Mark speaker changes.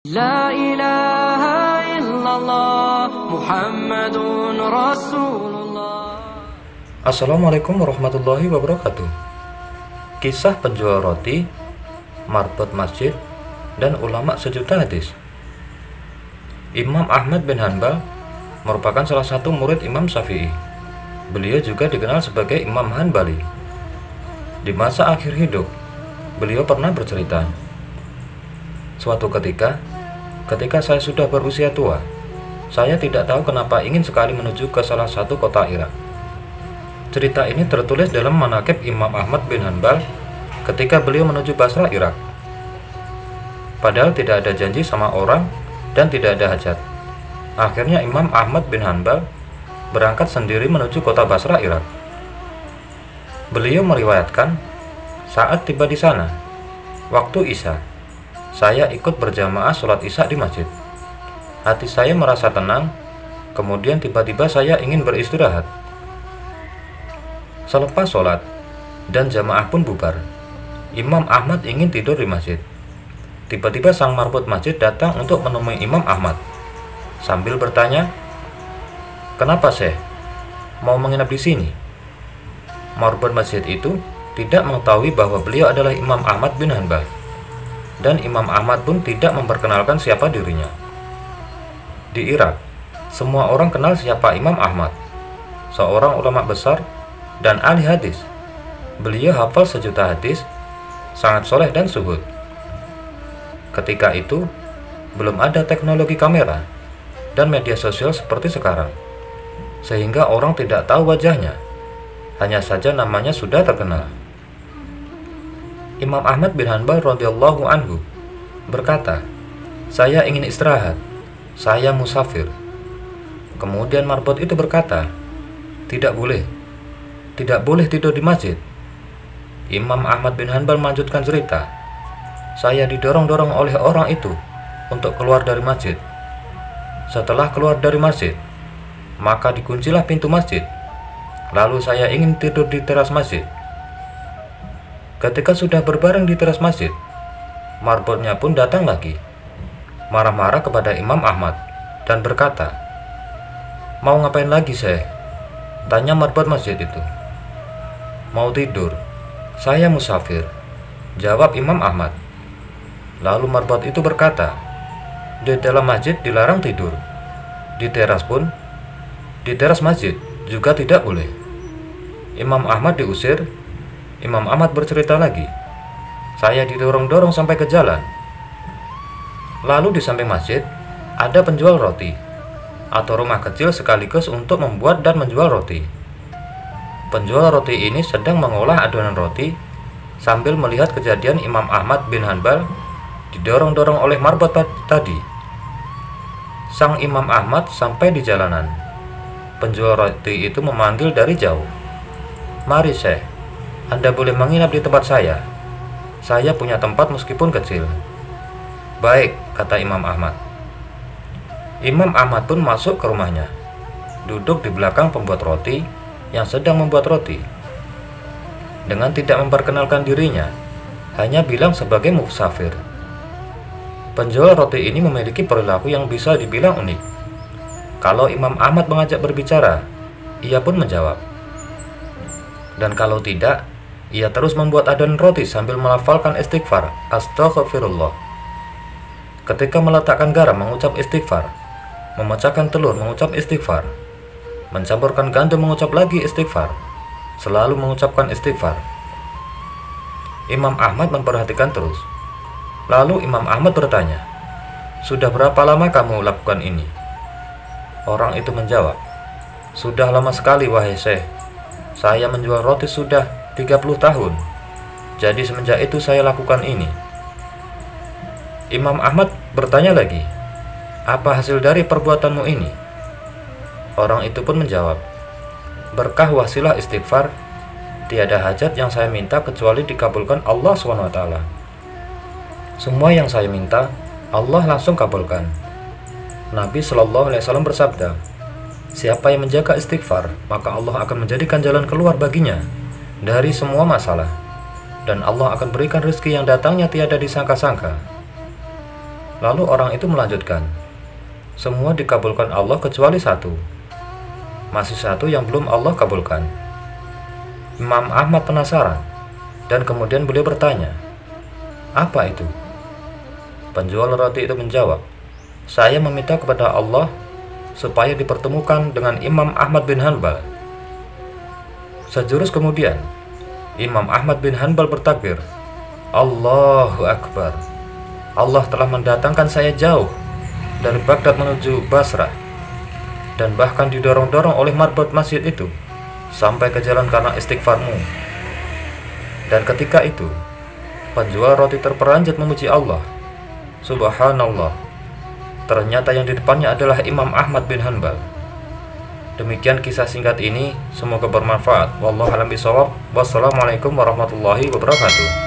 Speaker 1: La ilaha illallah Muhammadun Rasulullah.
Speaker 2: Assalamualaikum warahmatullahi wabarakatuh. Kisah penjual roti, marbot masjid, dan ulama sejuta hadis. Imam Ahmad bin Hanbal merupakan salah satu murid Imam Syafi'i. Beliau juga dikenal sebagai Imam Hanbali. Di masa akhir hidup, beliau pernah bercerita, suatu ketika saya sudah berusia tua, saya tidak tahu kenapa ingin sekali menuju ke salah satu kota Irak. Cerita ini tertulis dalam manaqib Imam Ahmad bin Hanbal ketika beliau menuju Basra, Irak. Padahal tidak ada janji sama orang dan tidak ada hajat. Akhirnya Imam Ahmad bin Hanbal berangkat sendiri menuju kota Basra, Irak. Beliau meriwayatkan, saat tiba di sana, waktu Isya, saya ikut berjamaah sholat Isya di masjid. Hati saya merasa tenang, kemudian tiba-tiba saya ingin beristirahat. Selepas sholat, dan jamaah pun bubar, Imam Ahmad ingin tidur di masjid. Tiba-tiba sang marbot masjid datang untuk menemui Imam Ahmad, sambil bertanya, "Kenapa, Syekh? Mau menginap di sini?" Marbot masjid itu tidak mengetahui bahwa beliau adalah Imam Ahmad bin Hanbal. Dan Imam Ahmad pun tidak memperkenalkan siapa dirinya. Di Irak, semua orang kenal siapa Imam Ahmad, seorang ulama besar dan ahli hadis. Beliau hafal sejuta hadis, sangat soleh dan zuhud. Ketika itu, belum ada teknologi kamera dan media sosial seperti sekarang, sehingga orang tidak tahu wajahnya, hanya saja namanya sudah terkenal. Imam Ahmad bin Hanbal radhiyallahu anhu berkata, "Saya ingin istirahat, saya musafir." Kemudian marbot itu berkata, tidak boleh tidur di masjid." Imam Ahmad bin Hanbal melanjutkan cerita, "Saya didorong-dorong oleh orang itu untuk keluar dari masjid. Setelah keluar dari masjid, maka dikuncilah pintu masjid. Lalu saya ingin tidur di teras masjid. Ketika sudah berbaring di teras masjid, marbotnya pun datang lagi, marah-marah kepada Imam Ahmad dan berkata, 'Mau ngapain lagi, Syekh?' Tanya marbot masjid itu. 'Mau tidur, saya musafir,' jawab Imam Ahmad. Lalu marbot itu berkata, 'Di dalam masjid dilarang tidur, di teras masjid juga tidak boleh.' Imam Ahmad diusir. Imam Ahmad bercerita lagi, 'Saya didorong-dorong sampai ke jalan. Lalu di samping masjid ada penjual roti atau rumah kecil sekaligus untuk membuat dan menjual roti. Penjual roti ini sedang mengolah adonan roti sambil melihat kejadian Imam Ahmad bin Hanbal didorong-dorong oleh marbot tadi. Sang Imam Ahmad sampai di jalanan. Penjual roti itu memanggil dari jauh, 'Mari, Syekh, Anda boleh menginap di tempat saya. Saya punya tempat meskipun kecil.' 'Baik,' kata Imam Ahmad. Imam Ahmad pun masuk ke rumahnya, duduk di belakang pembuat roti yang sedang membuat roti. Dengan tidak memperkenalkan dirinya, hanya bilang sebagai musafir. Penjual roti ini memiliki perilaku yang bisa dibilang unik. Kalau Imam Ahmad mengajak berbicara, ia pun menjawab. Dan kalau tidak, ia terus membuat adonan roti sambil melafalkan istighfar, astaghfirullah. Ketika meletakkan garam mengucap istighfar, memecahkan telur mengucap istighfar, mencampurkan gandum mengucap lagi istighfar, selalu mengucapkan istighfar. Imam Ahmad memperhatikan terus. Lalu Imam Ahmad bertanya, "Sudah berapa lama kamu lakukan ini?" Orang itu menjawab, "Sudah lama sekali, wahai Syekh. Saya menjual roti sudah 30 tahun. Jadi semenjak itu saya lakukan ini." Imam Ahmad bertanya lagi, "Apa hasil dari perbuatanmu ini?" Orang itu pun menjawab, "Berkah wasilah istighfar, tiada hajat yang saya minta kecuali dikabulkan Allah SWT. Semua yang saya minta, Allah langsung kabulkan." Nabi SAW bersabda, "Siapa yang menjaga istighfar, maka Allah akan menjadikan jalan keluar baginya dari semua masalah, dan Allah akan berikan rezeki yang datangnya tiada disangka-sangka." Lalu orang itu melanjutkan, semua dikabulkan Allah kecuali satu. Masih satu yang belum Allah kabulkan. Imam Ahmad penasaran, dan kemudian beliau bertanya, apa itu? Penjual roti itu menjawab, saya meminta kepada Allah supaya dipertemukan dengan Imam Ahmad bin Hanbal. Sejurus kemudian, Imam Ahmad bin Hanbal bertakbir, Allahu Akbar. Allah telah mendatangkan saya jauh dari Baghdad menuju Basrah, dan bahkan didorong-dorong oleh marbot masjid itu sampai ke jalan karena istighfarmu. Dan ketika itu, penjual roti terperanjat memuji Allah. Subhanallah, ternyata yang di depannya adalah Imam Ahmad bin Hanbal. Demikian kisah singkat ini, semoga bermanfaat. Wallahu a'lam bishawab. Wassalamualaikum warahmatullahi wabarakatuh.